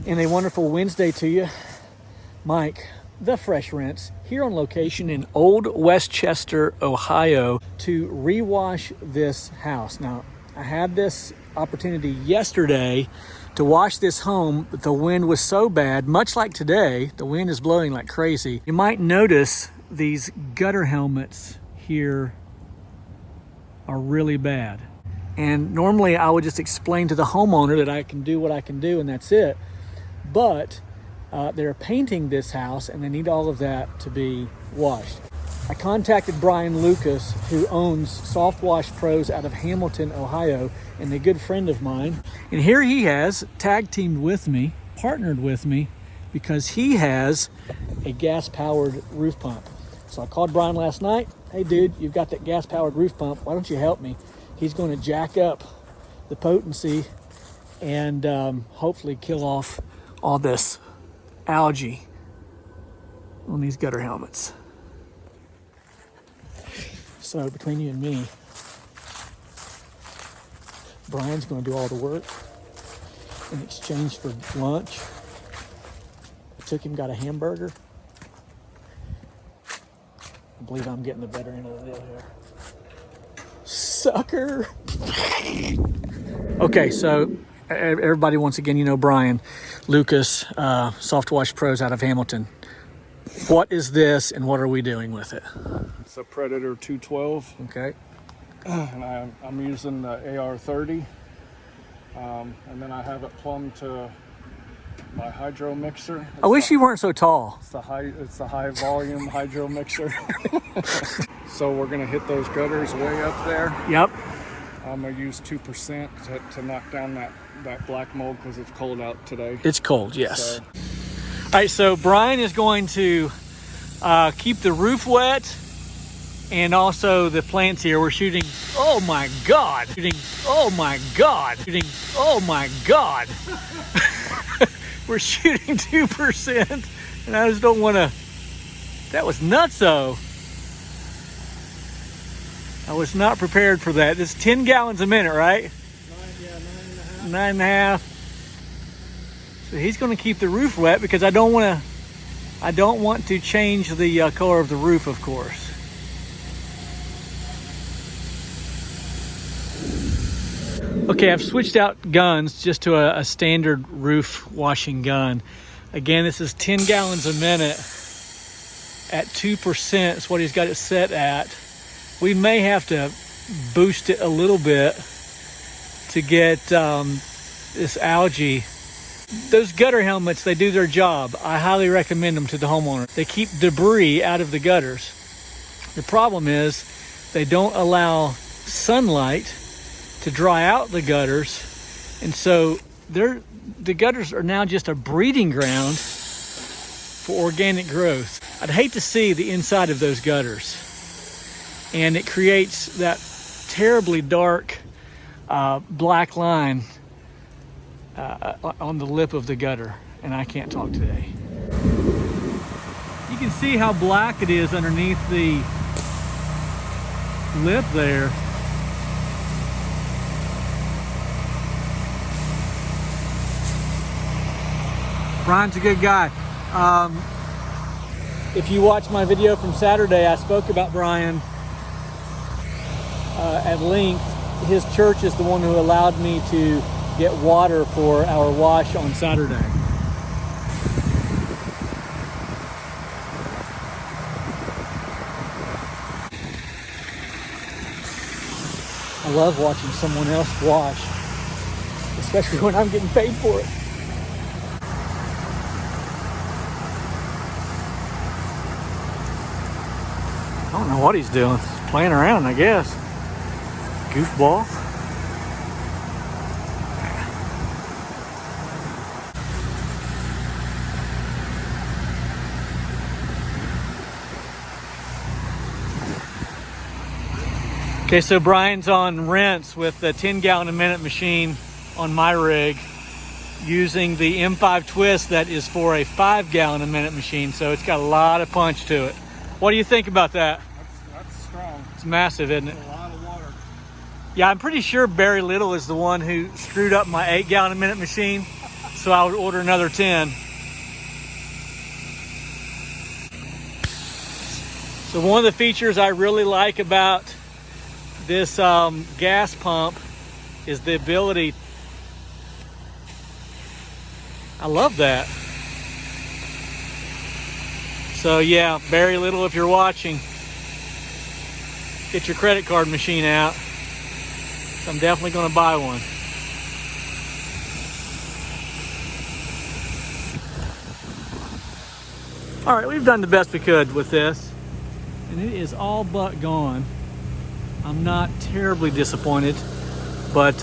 And a wonderful Wednesday to you. Mike, the Fresh Rinse, here on location in Old Westchester, Ohio, to rewash this house. Now, I had this opportunity yesterday to wash this home, but the wind was so bad, much like today, the wind is blowing like crazy. You might notice these gutter helmets here are really bad. And normally I would just explain to the homeowner that I can do what I can do and that's it. But they're painting this house and they need all of that to be washed. I contacted Brian Lucas, who owns Soft Wash Pros out of Hamilton, Ohio, and a good friend of mine. And here he has tag teamed with me, partnered with me, because he has a gas-powered roof pump. So I called Brian last night. Hey dude, you've got that gas-powered roof pump. Why don't you help me? He's going to jack up the potency and hopefully kill off all this algae on these gutter helmets. So between you and me, Brian's going to do all the work in exchange for lunch. I took him, got a hamburger. I believe I'm getting the better end of the deal here. Sucker. Okay, so everybody, once again, you know Brian Lucas, Soft Wash Pros out of Hamilton. What is this and what are we doing with it? It's a Predator 212. Okay. And I'm using the AR30. And then I have it plumbed to my hydro mixer. I wish you weren't so tall. It's the high volume hydro mixer. So we're gonna hit those gutters way up there. Yep. I'm gonna use 2% to knock down that black mold because it's cold out today. It's cold, yes. So, all right, so Brian is going to keep the roof wet and also the plants here. We're shooting, oh my God. Shooting, oh my God. Shooting, oh my God. We're shooting 2% and I just don't want to, that was nutso. I was not prepared for that. This is 10 gallons a minute, right? 9.5. So he's going to keep the roof wet because I don't want to change the color of the roof, of course. Okay, I've switched out guns just to a standard roof washing gun. Again, this is 10 gallons a minute at 2% is what he's got it set at. We may have to boost it a little bit to get this algae. Those gutter helmets, they do their job. I highly recommend them to the homeowner. They keep debris out of the gutters. The problem is they don't allow sunlight to dry out the gutters. And so the gutters are now just a breeding ground for organic growth. I'd hate to see the inside of those gutters. And it creates that terribly dark black line on the lip of the gutter, and I can't talk today. You can see how black it is underneath the lip there. Brian's a good guy. If you watch my video from Saturday, I spoke about Brian at length. His church is the one who allowed me to get water for our wash on Saturday. I love watching someone else wash, especially when I'm getting paid for it. I don't know what he's doing. He's playing around, I guess. Goofball. Okay, so Brian's on rinse with the 10 gallon a minute machine on my rig using the M5 twist that is for a 5 gallon a minute machine. So it's got a lot of punch to it. What do you think about that? That's strong. It's massive, isn't it? That's a lot of water. Yeah, I'm pretty sure Barry Little is the one who screwed up my 8 gallon a minute machine. so I would order another 10. So one of the features I really like about this gas pump is the ability. I love that. So yeah, Barry Little, if you're watching, get your credit card machine out. I'm definitely going to buy one. All right, we've done the best we could with this, and it is all but gone. I'm not terribly disappointed, but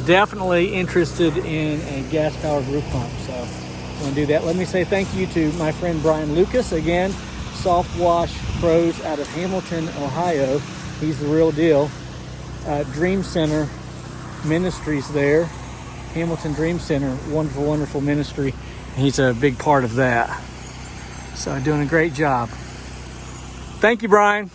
definitely interested in a gas-powered roof pump. So I'm going to do that. Let me say thank you to my friend Brian Lucas, again, Soft Wash Pros out of Hamilton, Ohio. He's the real deal. Dream Center Ministries there, Hamilton Dream Center, wonderful, wonderful ministry. He's a big part of that. So doing a great job. Thank you, Brian.